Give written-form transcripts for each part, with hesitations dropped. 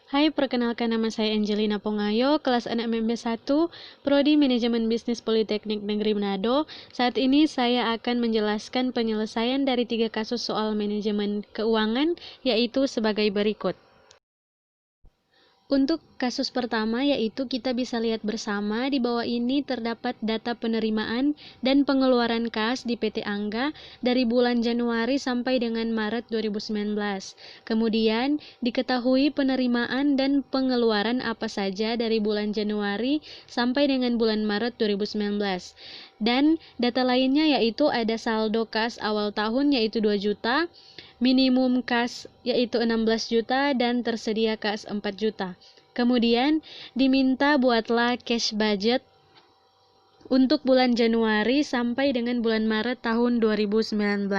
Hai, perkenalkan nama saya Angelina Pongayo, kelas 6 MB1, Prodi Manajemen Bisnis Politeknik Negeri Manado. Saat ini saya akan menjelaskan penyelesaian dari 3 kasus soal manajemen keuangan, yaitu sebagai berikut. Untuk kasus pertama, yaitu kita bisa lihat bersama di bawah ini terdapat data penerimaan dan pengeluaran kas di PT Angga dari bulan Januari sampai dengan Maret 2019. Kemudian, diketahui penerimaan dan pengeluaran apa saja dari bulan Januari sampai dengan bulan Maret 2019. Dan data lainnya yaitu ada saldo kas awal tahun yaitu 2 juta, minimum kas yaitu 16 juta dan tersedia kas 4 juta. Kemudian diminta buatlah cash budget untuk bulan Januari sampai dengan bulan Maret tahun 2019.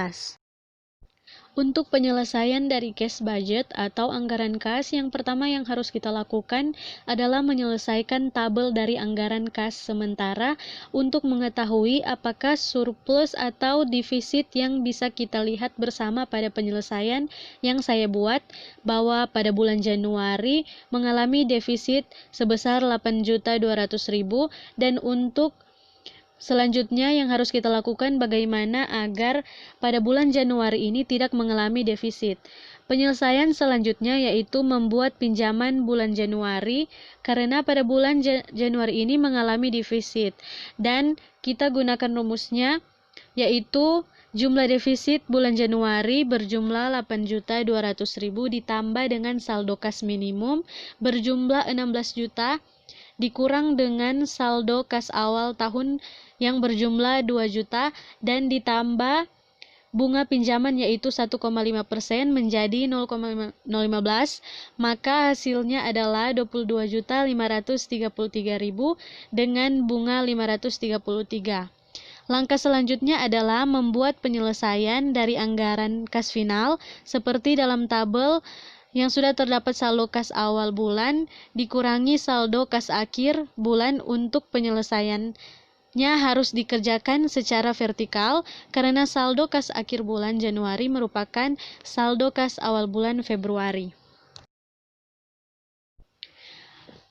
Untuk penyelesaian dari cash budget atau anggaran kas, yang pertama yang harus kita lakukan adalah menyelesaikan tabel dari anggaran kas sementara untuk mengetahui apakah surplus atau defisit yang bisa kita lihat bersama pada penyelesaian yang saya buat, bahwa pada bulan Januari mengalami defisit sebesar 8.200.000 dan untuk selanjutnya yang harus kita lakukan bagaimana agar pada bulan Januari ini tidak mengalami defisit. Penyelesaian selanjutnya yaitu membuat pinjaman bulan Januari karena pada bulan Januari ini mengalami defisit dan kita gunakan rumusnya yaitu jumlah defisit bulan Januari berjumlah 8.200.000 ditambah dengan saldo kas minimum berjumlah 16 juta dikurang dengan saldo kas awal tahun yang berjumlah 2 juta dan ditambah bunga pinjaman yaitu 1,5% menjadi 0,015, maka hasilnya adalah 22.533.000 dengan bunga 533. Langkah selanjutnya adalah membuat penyelesaian dari anggaran kas final seperti dalam tabel yang sudah terdapat saldo kas awal bulan dikurangi saldo kas akhir bulan. Untuk penyelesaiannya harus dikerjakan secara vertikal karena saldo kas akhir bulan Januari merupakan saldo kas awal bulan Februari.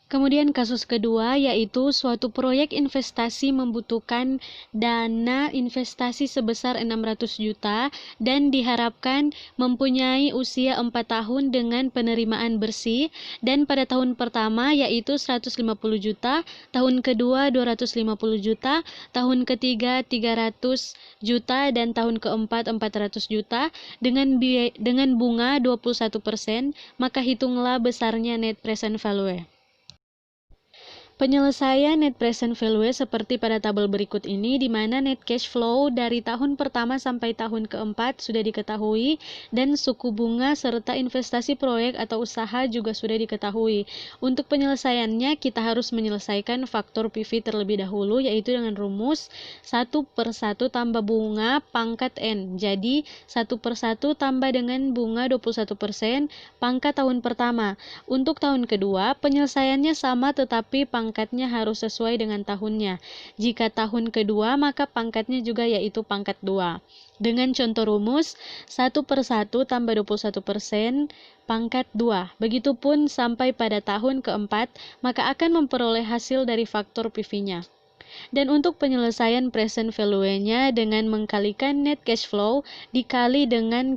Kemudian kasus kedua yaitu suatu proyek investasi membutuhkan dana investasi sebesar 600 juta dan diharapkan mempunyai usia 4 tahun dengan penerimaan bersih, dan pada tahun pertama yaitu 150 juta, tahun kedua 250 juta, tahun ketiga 300 juta dan tahun keempat 400 juta dengan bunga 21%, maka hitunglah besarnya net present value. Penyelesaian net present value seperti pada tabel berikut ini, di mana net cash flow dari tahun pertama sampai tahun keempat sudah diketahui dan suku bunga serta investasi proyek atau usaha juga sudah diketahui. Untuk penyelesaiannya kita harus menyelesaikan faktor PV terlebih dahulu, yaitu dengan rumus 1/1 tambah bunga pangkat N. Jadi 1/1 tambah dengan bunga 21% pangkat tahun pertama. Untuk tahun kedua penyelesaiannya sama tetapi pangkatnya harus sesuai dengan tahunnya. Jika tahun kedua maka pangkatnya juga yaitu pangkat 2. Dengan contoh rumus 1/1 tambah 21% pangkat 2. Begitupun sampai pada tahun keempat maka akan memperoleh hasil dari faktor PV-nya. Dan untuk penyelesaian present value-nya dengan mengkalikan net cash flow dikali dengan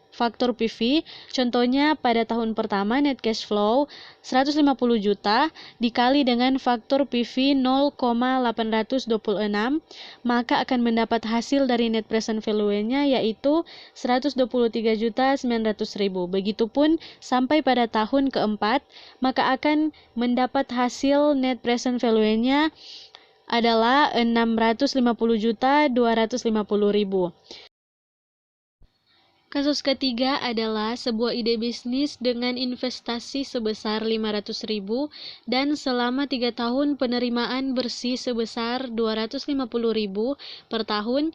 faktor PV, contohnya pada tahun pertama net cash flow 150 juta dikali dengan faktor PV 0,826, maka akan mendapat hasil dari net present value-nya yaitu 123.900.000. Begitupun sampai pada tahun keempat, maka akan mendapat hasil net present value-nya adalah 650.250.000. Kasus ketiga adalah sebuah ide bisnis dengan investasi sebesar 500.000 dan selama 3 tahun penerimaan bersih sebesar 250.000 per tahun.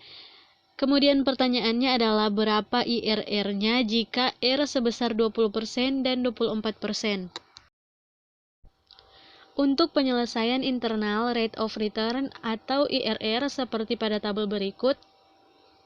Kemudian pertanyaannya adalah berapa IRR-nya jika R sebesar 20% dan 24%. Untuk penyelesaian internal rate of return atau IRR seperti pada tabel berikut,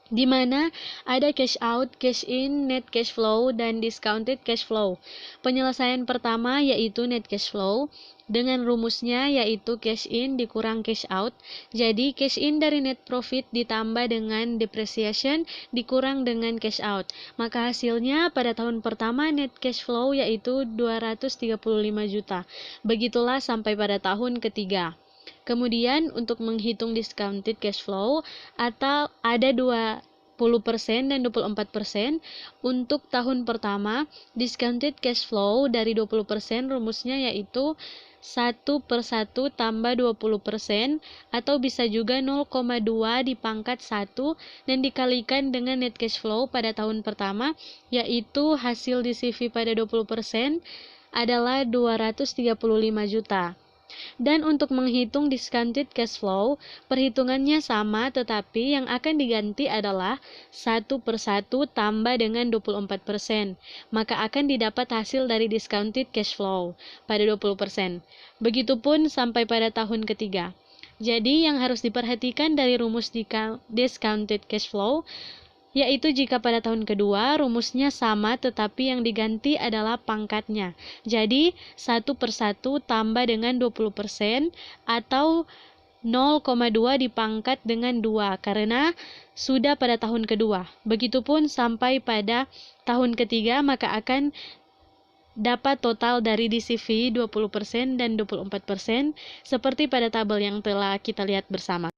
di mana ada cash out, cash in, net cash flow, dan discounted cash flow. Penyelesaian pertama yaitu net cash flow, dengan rumusnya yaitu cash in dikurang cash out. Jadi cash in dari net profit ditambah dengan depreciation dikurang dengan cash out. Maka hasilnya pada tahun pertama net cash flow yaitu 235 juta. Begitulah sampai pada tahun ketiga. Kemudian untuk menghitung discounted cash flow atau ada 20% dan 24%. Untuk tahun pertama, discounted cash flow dari 20% rumusnya yaitu 1/1 tambah 20% atau bisa juga 0,2 dipangkat 1 dan dikalikan dengan net cash flow pada tahun pertama, yaitu hasil di CV pada 20% adalah 235 juta. Dan untuk menghitung discounted cash flow, perhitungannya sama tetapi yang akan diganti adalah 1/1 tambah dengan 24%. Maka akan didapat hasil dari discounted cash flow pada 20%. Begitupun sampai pada tahun ketiga. Jadi yang harus diperhatikan dari rumus discounted cash flow yaitu jika pada tahun kedua rumusnya sama tetapi yang diganti adalah pangkatnya. Jadi 1/1 tambah dengan 20% atau 0,2 dipangkat dengan 2 karena sudah pada tahun kedua. Begitupun sampai pada tahun ketiga maka akan dapat total dari DCV 20% dan 24% seperti pada tabel yang telah kita lihat bersama.